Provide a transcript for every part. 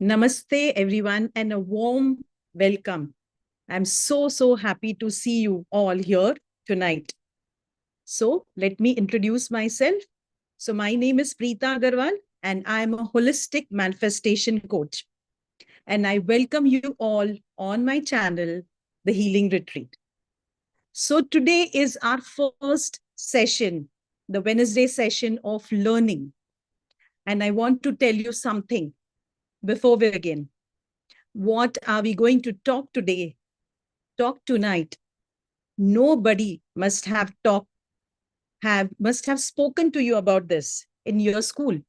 Namaste, everyone, and a warm welcome. I'm so happy to see you all here tonight. So, let me introduce myself. So, my name is Preeta Agarwal, and I'm a holistic manifestation coach. And I welcome you all on my channel, The Healing Retreat. So, today is our first session, the Wednesday session of learning. And I want to tell you something before we begin. What are we going to talk today? Talk tonight. Nobody must have spoken to you about this in your school.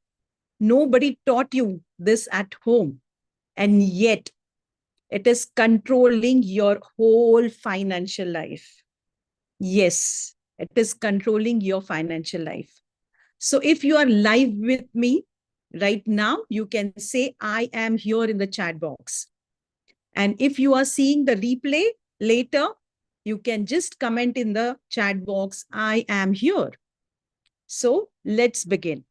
Nobody taught you this at home. And yet it is controlling your whole financial life. Yes, it is controlling your financial life. So if you are live with me right now, you can say, I am here in the chat box. And if you are seeing the replay later, you can just comment in the chat box, I am here. So let's begin.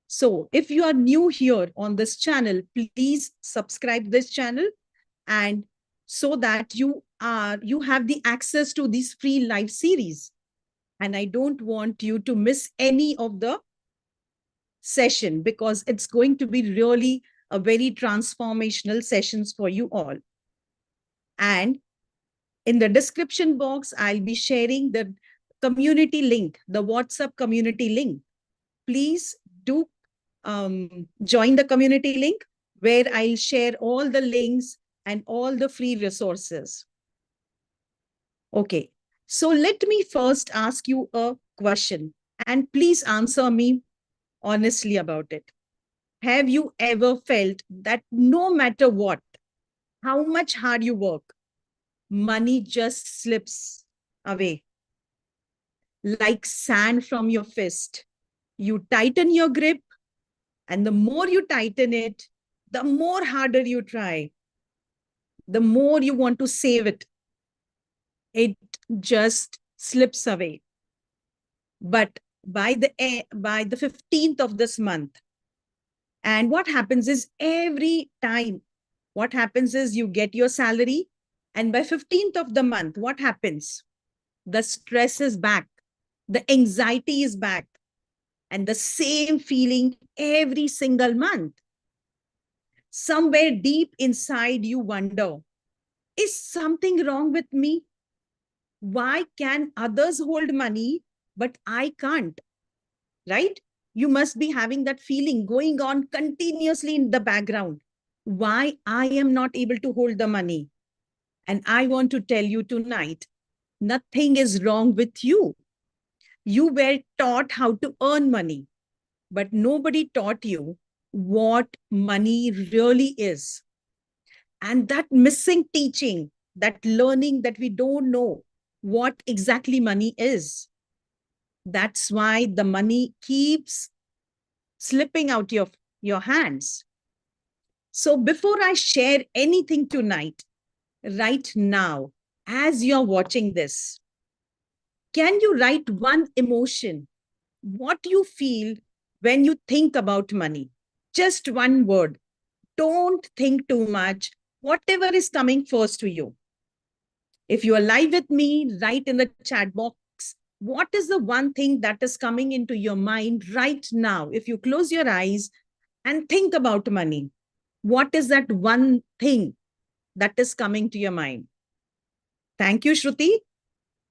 So if you are new here on this channel, please subscribe this channel, and so that you have the access to these free live series. And I don't want you to miss any of the session, because it's going to be really a very transformational sessions for you all. And in the description box, I'll be sharing the community link, the WhatsApp community link. Please do join the community link, where I'll share all the links and all the free resources. Okay, so let me first ask you a question, and please answer me honestly about it. Have you ever felt that no matter what, how much hard you work, money just slips away like sand from your fist? You tighten your grip, and the more you tighten it, the more harder you try, the more you want to save it. It just slips away. But by the 15th of this month, and what happens is, every time, what happens is, you get your salary, and by 15th of the month, what happens? The stress is back, the anxiety is back, and the same feeling every single month. Somewhere deep inside, you wonder, is something wrong with me? Why can others hold money, but I can't? Right? You must be having that feeling going on continuously in the background. Why I am not able to hold the money? And I want to tell you tonight, nothing is wrong with you. You were taught how to earn money, but nobody taught you what money really is. And that missing teaching, that learning, that we don't know what exactly money is. That's why the money keeps slipping out of your hands. So before I share anything tonight, right now, as you're watching this, can you write one emotion? What you feel when you think about money? Just one word. Don't think too much. Whatever is coming first to you. If you are live with me, write in the chat box, what is the one thing that is coming into your mind right now? If you close your eyes and think about money, what is that one thing that is coming to your mind? Thank you, Shruti.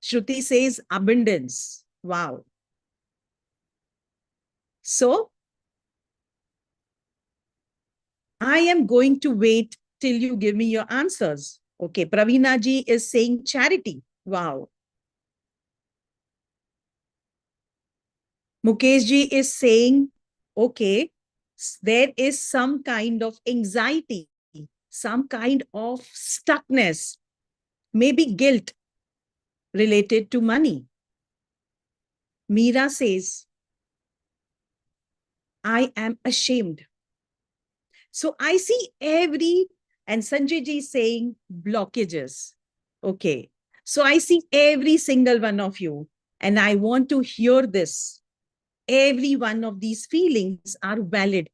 Shruti says abundance. Wow. So I am going to wait till you give me your answers. Okay, Praveena ji is saying charity. Wow. Mukesh ji is saying, okay, there is some kind of anxiety, some kind of stuckness, maybe guilt related to money. Meera says, I am ashamed. So I see and Sanjay ji is saying blockages. Okay. So I see every single one of you, and I want to hear this. Every one of these feelings are valid,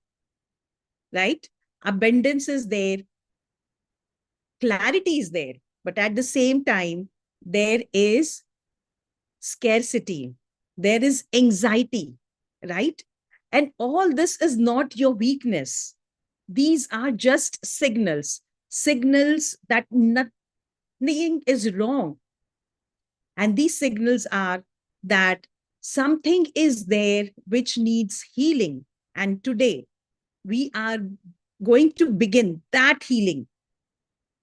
right? abundance is there, clarity is there, but at the same time, there is scarcity, there is anxiety, right? And all this is not your weakness. These are just signals, signals that nothing is wrong. And these signals are that something is there which needs healing. And today we are going to begin that healing.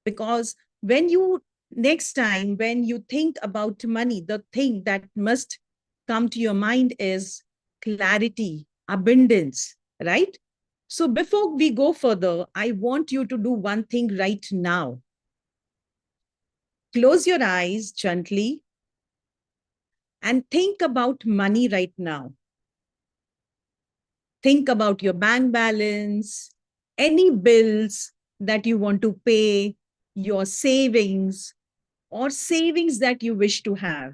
Because when you, next time, when you think about money, the thing that must come to your mind is clarity, abundance, right? So before we go further, I want you to do one thing right now. Close your eyes gently and think about money right now. Think about your bank balance, any bills that you want to pay, your savings, or savings that you wish to have.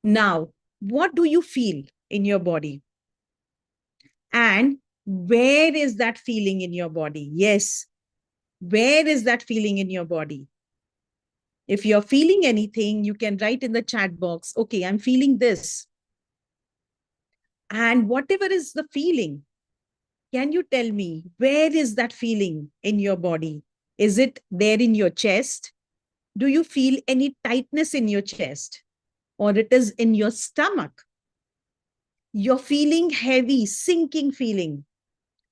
Now, what do you feel in your body? And where is that feeling in your body? Yes, where is that feeling in your body? If you're feeling anything, you can write in the chat box, okay, I'm feeling this. And whatever is the feeling, can you tell me where is that feeling in your body? Is it there in your chest? Do you feel any tightness in your chest? Or it is in your stomach? You're feeling heavy, sinking feeling,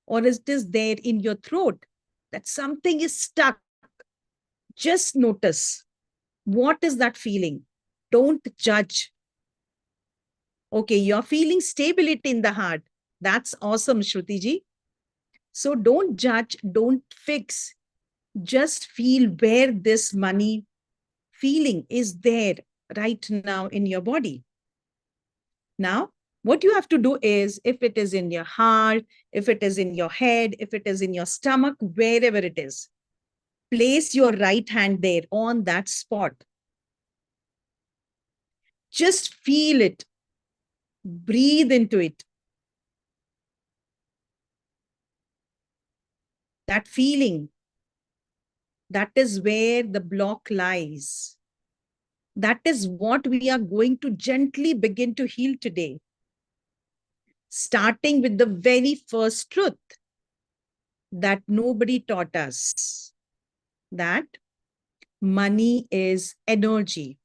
or it is there in your throat that something is stuck. Just notice what is that feeling. Don't judge. Okay, you're feeling stability in the heart. That's awesome, Shruti ji. So don't judge, don't fix. Just feel where this money feeling is there right now in your body. Now, what you have to do is, if it is in your heart, if it is in your head, if it is in your stomach, wherever it is, place your right hand there on that spot. Just feel it. Breathe into it. That feeling, that is where the block lies. That is what we are going to gently begin to heal today. Starting with the very first truth that nobody taught us, that money is energy.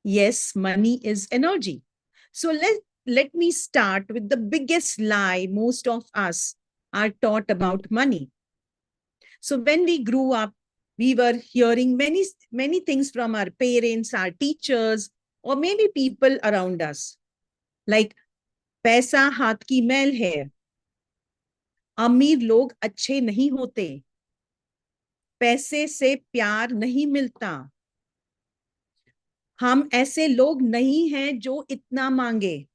Yes, money is energy. So let me start with the biggest lie most of us are taught about money. So when we grew up, we were hearing many things from our parents, our teachers, or maybe people around us. Like, पैसा हाथ की मैल है, अमीर लोग अच्छे नहीं होते, पैसे से प्यार नहीं मिलता, हम ऐसे लोग नहीं हैं जो इतना मांगे.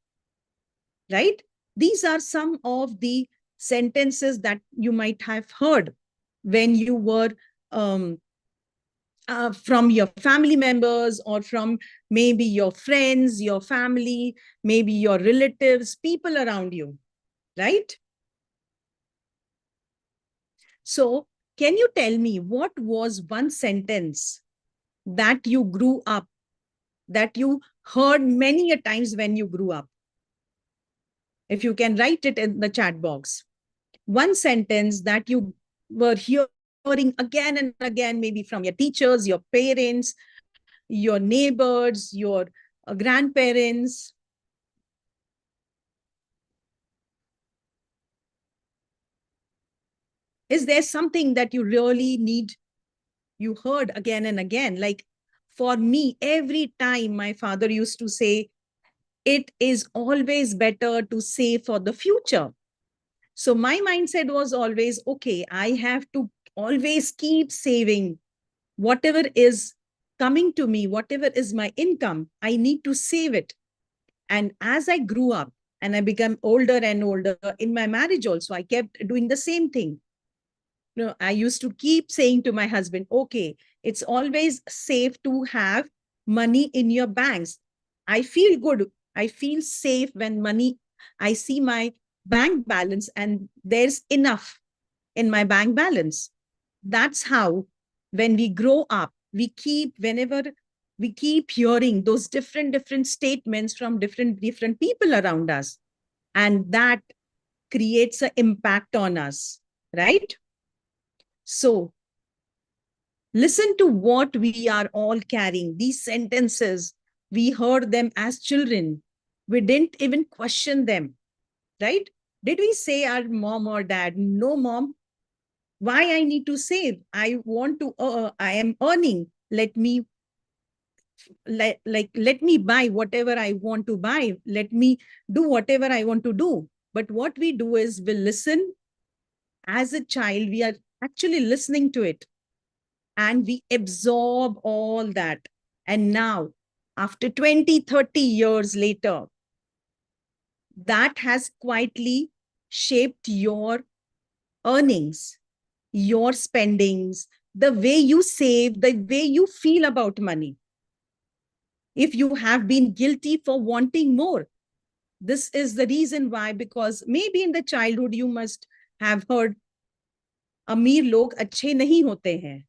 Right? These are some of the sentences that you might have heard when you were from your family members, or from maybe your friends, your family, maybe your relatives, people around you, right? So can you tell me what was one sentence that you grew up, that you heard many a times when you grew up? If you can write it in the chat box. One sentence that you were hearing again and again, maybe from your teachers, your parents, your neighbors, your grandparents. Is there something that you really need, you heard again and again? Like, for me, every time my father used to say, it is always better to save for the future. So my mindset was always, okay, I have to always keep saving. Whatever is coming to me, whatever is my income, I need to save it. And as I grew up and I became older and older in my marriage also, I kept doing the same thing. You know, I used to keep saying to my husband, okay, it's always safe to have money in your banks. I feel good. I feel safe when money, I see my bank balance and there's enough in my bank balance. That's how, when we grow up, whenever we keep hearing those different statements from different people around us, and that creates an impact on us, right? So listen to what we are all carrying. These sentences, we heard them as children. We didn't even question them, right? Did we say our mom or dad, no, mom, why I need to save? I am earning. Let me buy whatever I want to buy. Let me do whatever I want to do. But what we do is we listen as a child, we are actually listening to it and we absorb all that. And now, after 20, 30 years later, that has quietly shaped your earnings, your spendings, the way you save, the way you feel about money. If you have been guilty for wanting more, this is the reason why, because maybe in the childhood you must have heard अमीर लोग अच्छे नहीं होते हैं.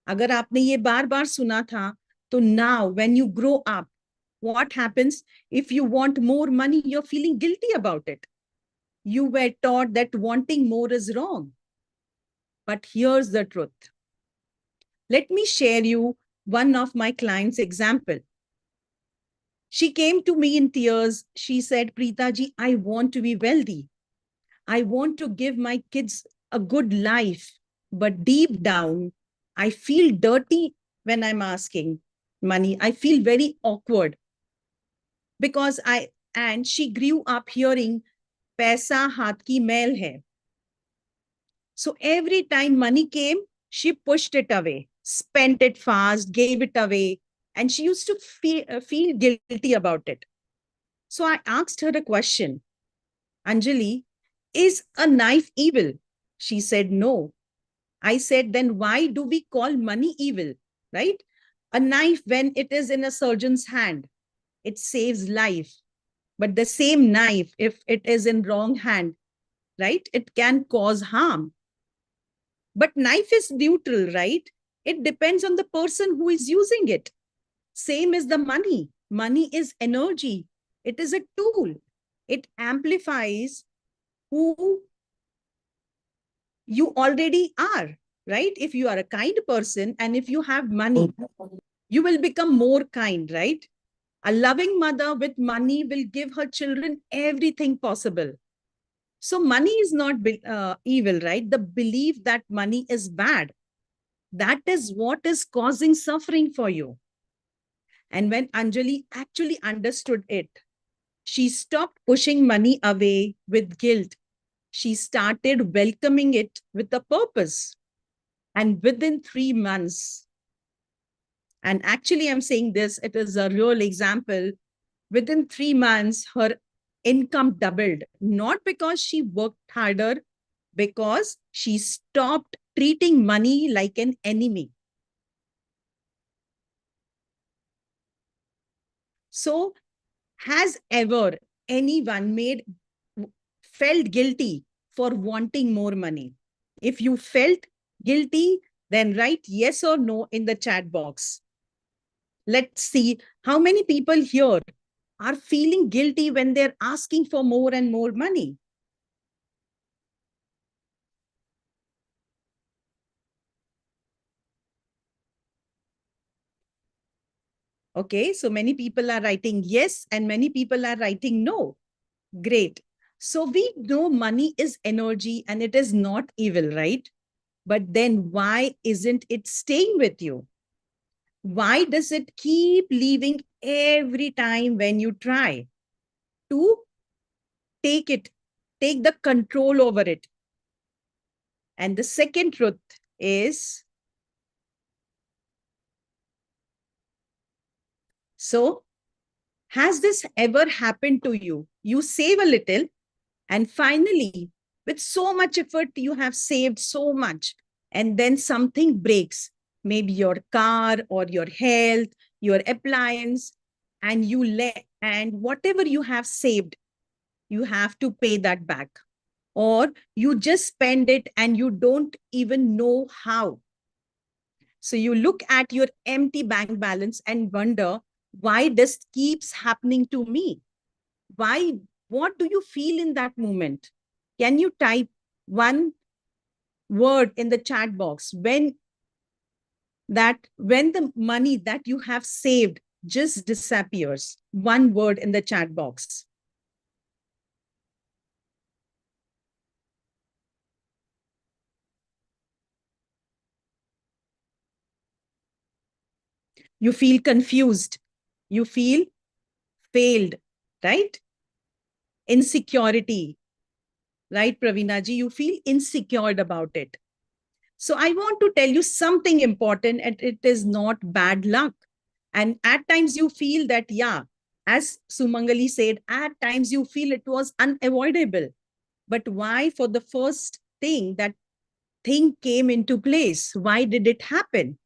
अगर आपने ये बार बार सुना था, तो now when you grow up, what happens? If you want more money, you're feeling guilty about it. You were taught that wanting more is wrong. But here's the truth. Let me share you one of my clients' example. She came to me in tears. She said, Preeta ji, I want to be wealthy. I want to give my kids a good life. But deep down, I feel dirty when I'm asking money. I feel very awkward and she grew up hearing, paisa haath ki mail hai. So every time money came, she pushed it away, spent it fast, gave it away, and she used to feel guilty about it. So I asked her a question, Anjali, is a knife evil? She said, no. I said, then why do we call money evil, right? A knife, when it is in a surgeon's hand, it saves life. But the same knife, if it is in wrong hand, right, it can cause harm. But knife is neutral, right? It depends on the person who is using it. Same as the money. Money is energy. It is a tool. It amplifies who you already are, right? If you are a kind person and if you have money, you will become more kind, right? A loving mother with money will give her children everything possible. So money is not evil, right? The belief that money is bad, that is what is causing suffering for you. And when Anjali actually understood it, she stopped pushing money away with guilt. She started welcoming it with a purpose. And within 3 months, and actually I'm saying this, it is a real example, within 3 months, her income doubled, not because she worked harder, because she stopped treating money like an enemy. So, has ever anyone felt guilty for wanting more money? If you felt guilty, then write yes or no in the chat box. Let's see how many people here are feeling guilty when they're asking for more and more money. Okay, so many people are writing yes and many people are writing no. Great. So we know money is energy and it is not evil, right? But then why isn't it staying with you? Why does it keep leaving every time when you try to take the control over it? And the second truth is, so has this ever happened to you? You save a little and finally, with so much effort, you have saved so much and then something breaks, maybe your car or your health, your appliance, and and whatever you have saved, you have to pay that back, or you just spend it and you don't even know how. So you look at your empty bank balance and wonder, why this keeps happening to me? Why? What do you feel in that moment? Can you type one word in the chat box when the money that you have saved just disappears? One word in the chat box. You feel confused. You feel failed, right? Insecurity, right, Pravina ji? You feel insecure about it. So I want to tell you something important, and it is not bad luck. And at times you feel that, yeah, as Sumangali said, at times you feel it was unavoidable. But why, for the first thing, that thing came into place? Why did it happen?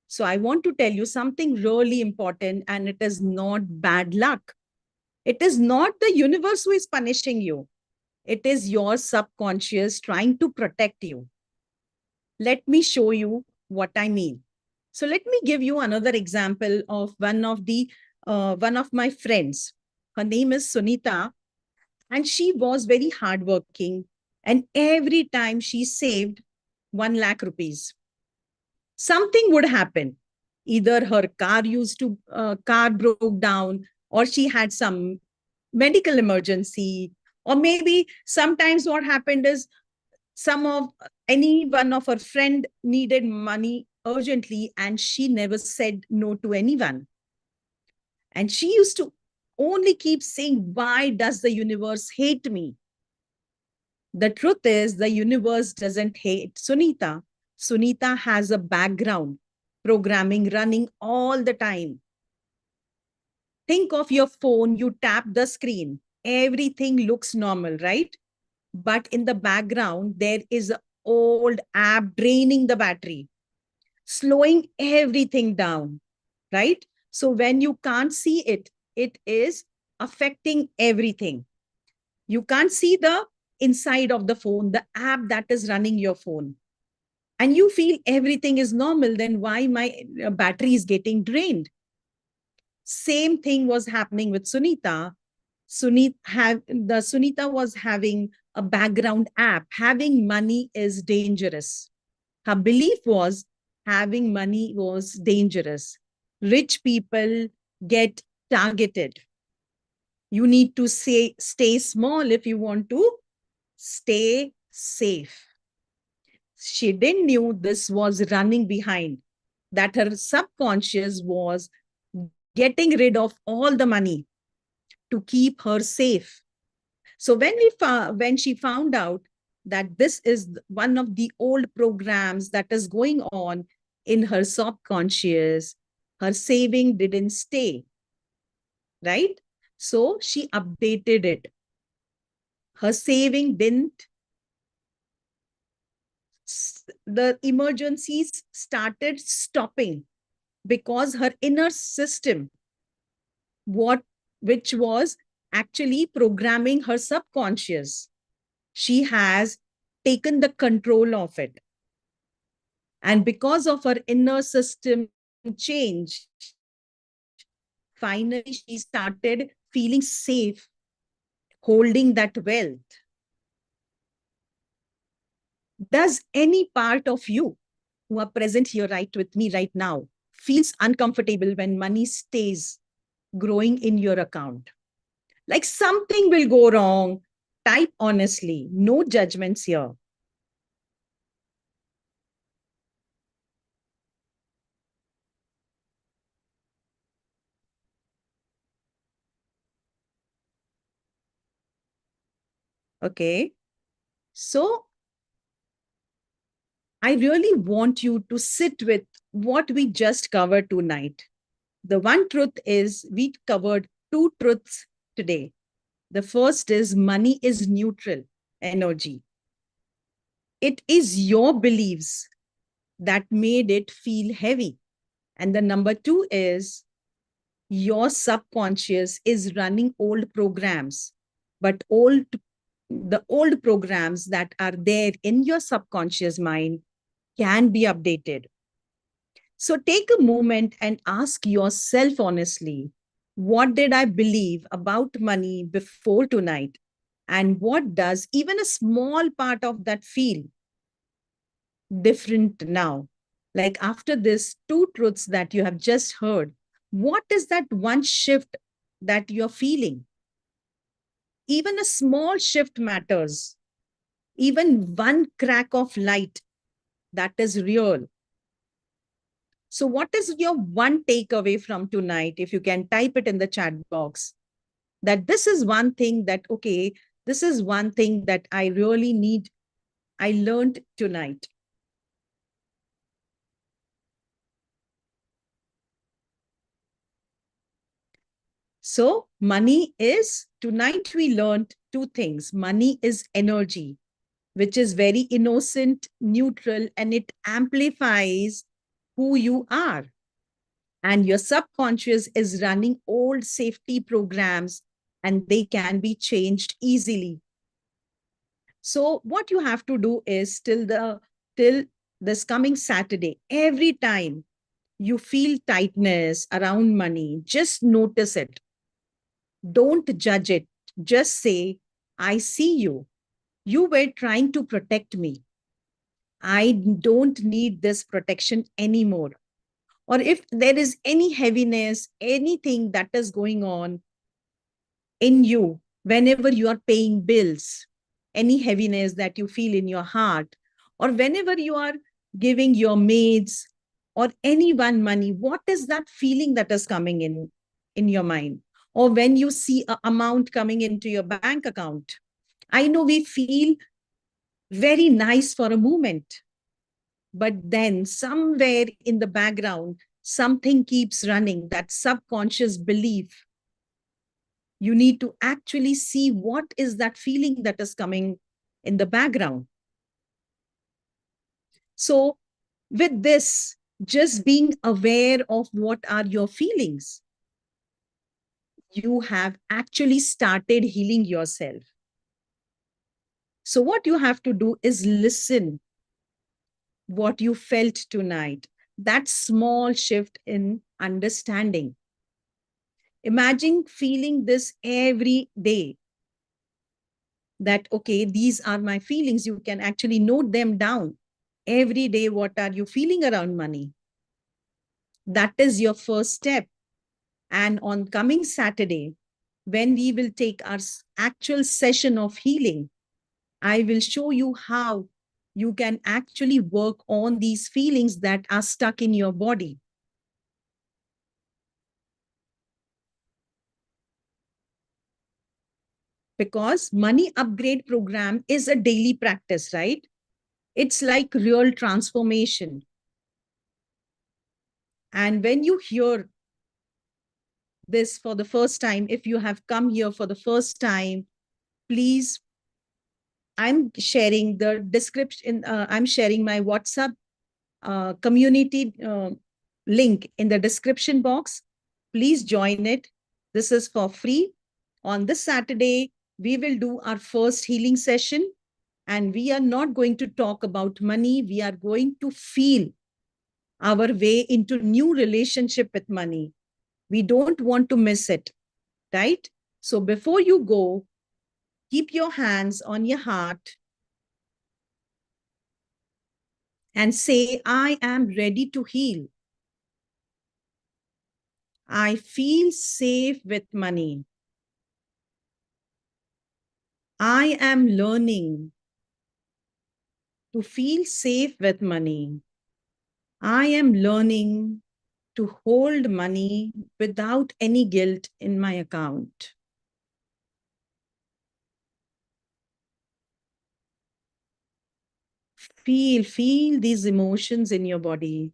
So I want to tell you something really important, and it is not bad luck. It is not the universe who is punishing you. It is your subconscious trying to protect you. Let me show you what I mean. So let me give you another example of one of my friends. Her name is Sunita, and she was very hardworking. And every time she saved 1 lakh rupees, something would happen. Either her car broke down, or she had some medical emergency, or maybe sometimes what happened is some of any one of her friend needed money urgently, and she never said no to anyone. And she used to only keep saying, why does the universe hate me? The truth is, the universe doesn't hate Sunita. Sunita has a background programming running all the time. Think of your phone, you tap the screen, everything looks normal, right? But in the background, there is an old app draining the battery, slowing everything down, right? So when you can't see it, it is affecting everything. You can't see the inside of the phone, the app that is running your phone. And you feel everything is normal, then why my battery is getting drained? Same thing was happening with Sunita. Sunita was having a background app. Having money is dangerous. Her belief was having money was dangerous. Rich people get targeted. You need to stay small if you want to stay safe. She didn't knew this was running behind, that her subconscious was getting rid of all the money to keep her safe. So when she found out that this is one of the old programs that is going on in her subconscious, her saving didn't stay, right? So she updated it. Her saving didn't, the emergencies started stopping because her inner system, what which was actually programming her subconscious, she has taken the control of it. And because of her inner system change, finally she started feeling safe holding that wealth. Does any part of you who are present here right with me right now feels uncomfortable when money stays growing in your account? Like something will go wrong? Type honestly, no judgments here. Okay. So I really want you to sit with what we just covered tonight. The one truth is, we covered two truths today. The first is, money is neutral energy. It is your beliefs that made it feel heavy. And the number two is, your subconscious is running old programs but the old programs that are there in your subconscious mind can be updated. So take a moment and ask yourself honestly, what did I believe about money before tonight? And what does even a small part of that feel different now? Like after this two truths that you have just heard, what is that one shift that you're feeling? Even a small shift matters. Even one crack of light, that is real. So, what is your one takeaway from tonight? If you can type it in the chat box, that this is one thing that, okay, this is one thing that I really need, I learned tonight. So, money is, tonight we learned two things. Money is energy, which is very innocent, neutral, and it amplifies who you are. And your subconscious is running old safety programs and they can be changed easily. So what you have to do is till this coming Saturday, every time you feel tightness around money, just notice it. Don't judge it. Just say, I see you. You were trying to protect me. I don't need this protection anymore. Or if there is any heaviness, anything that is going on in you, whenever you are paying bills, any heaviness that you feel in your heart, or whenever you are giving your maids or anyone money, what is that feeling that is coming in your mind? Or when you see an amount coming into your bank account, I know we feel very nice for a moment, but then somewhere in the background, something keeps running, that subconscious belief. You need to actually see what is that feeling that is coming in the background. So with this, just being aware of what are your feelings, you have actually started healing yourself. So what you have to do is listen what you felt tonight, that small shift in understanding. Imagine feeling this every day, that, okay, these are my feelings. You can actually note them down every day. What are you feeling around money? That is your first step. And on coming Saturday, when we will take our actual session of healing, I will show you how you can actually work on these feelings that are stuck in your body. Because money upgrade program is a daily practice, right? It's like real transformation. And when you hear this for the first time, if you have come here for the first time, please, I'm sharing the description, I'm sharing my WhatsApp community link in the description box. Please join it. This is for free. On this Saturday, we will do our first healing session. And we are not going to talk about money. We are going to feel our way into new relationship with money. We don't want to miss it, right? So before you go, keep your hands on your heart and say, I am ready to heal. I feel safe with money. I am learning to feel safe with money. I am learning to hold money without any guilt in my account. Feel these emotions in your body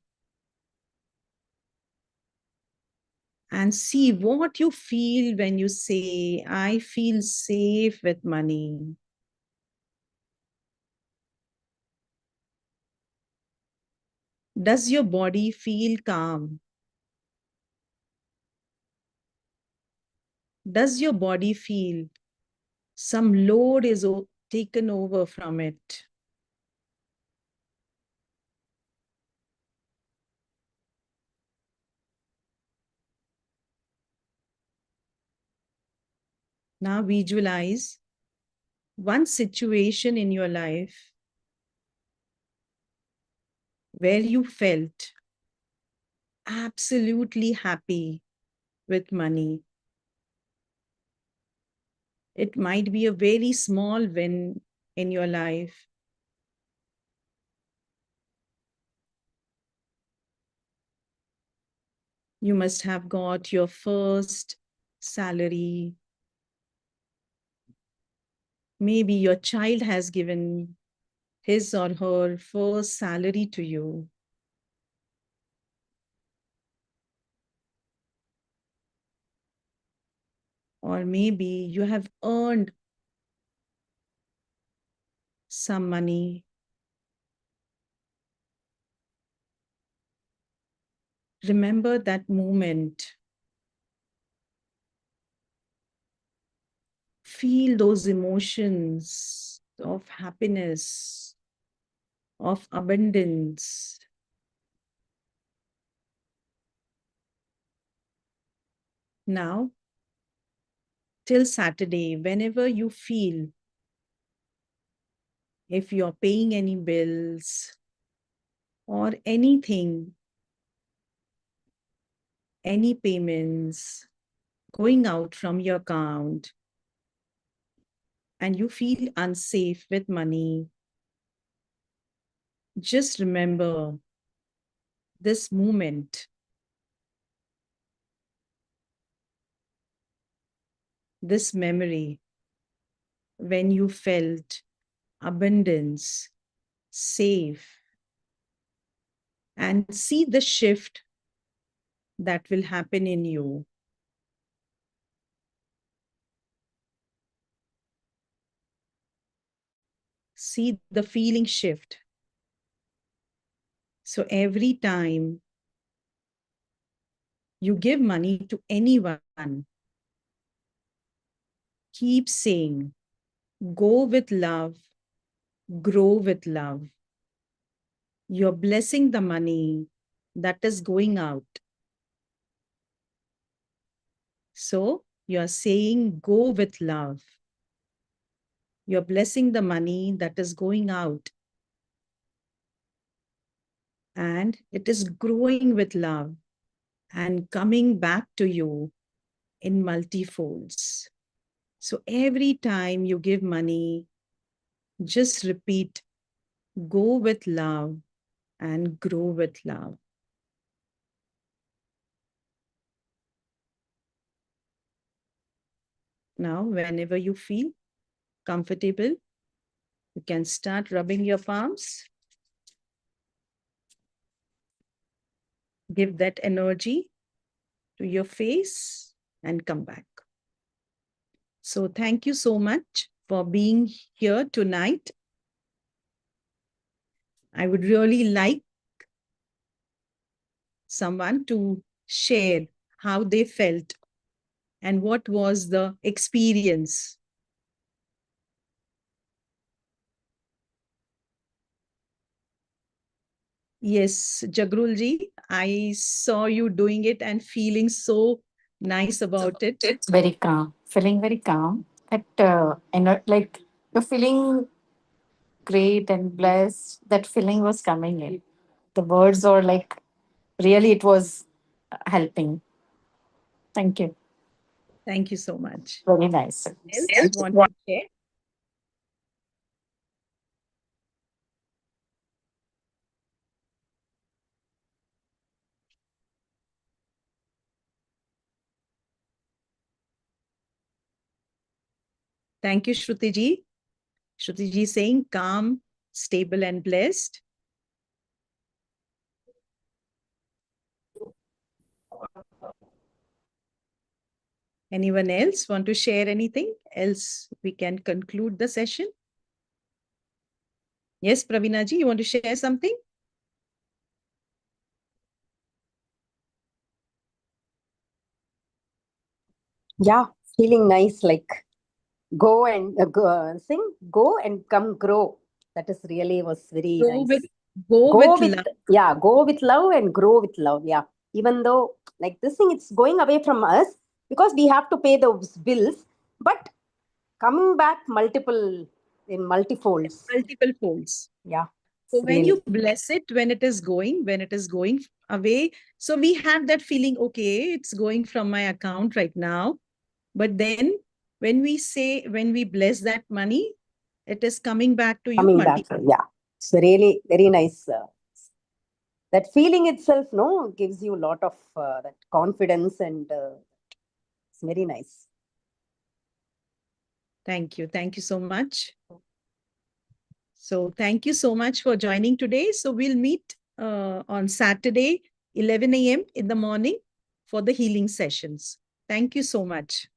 and see what you feel when you say, I feel safe with money. Does your body feel calm? Does your body feel Some load is taken over from it. Now visualize one situation in your life where you felt absolutely happy with money. It might be a very small win in your life. You must have got your first salary. Maybe your child has given his or her first salary to you. Or maybe you have earned some money. Remember that moment. Feel those emotions of happiness, of abundance. Now, till Saturday, whenever you feel, if you're paying any bills or anything, any payments going out from your account, and you feel unsafe with money, just remember this moment, this memory, when you felt abundance, safe, and see the shift that will happen in you. See the feeling shift. So every time you give money to anyone, keep saying, go with love, grow with love. You're blessing the money that is going out. So you're saying, go with love. You're blessing the money that is going out. And it is growing with love and coming back to you in multifolds. So every time you give money, just repeat, go with love and grow with love. Now, whenever you feel comfortable, you can start rubbing your palms. Give that energy to your face and come back. So thank you so much for being here tonight. I would really like someone to share how they felt and what was the experience. Yes, Jagrulji, I saw you doing it and feeling so nice about it. It's very calm, feeling very calm. That like you're feeling great and blessed. That feeling was coming in. The words are like really, it was helping. Thank you. Thank you so much. Very nice. Else want to share? Thank you, Shruti ji. Shruti ji saying calm, stable, and blessed. Anyone else want to share anything? Else we can conclude the session. Yes, Pravina ji, you want to share something? Yeah, feeling nice, like go and sing, go and come grow. That is really was very Go nice. with go Go with with, love. yeah, go with love and grow with love. Yeah. Even though like this thing, it's going away from us because we have to pay those bills, but coming back multiple in multifolds. Multiple folds. Yeah. So It's when really you bless it, when it is going away, so we have that feeling, okay, it's going from my account right now. But then when we bless that money, it is coming back to you coming back. multiple. Yeah. It's really very nice. That feeling itself, no, gives you a lot of that confidence, and it's very nice. Thank you. Thank you so much. So thank you so much for joining today. So we'll meet on Saturday, 11 a.m. in the morning for the healing sessions. Thank you so much.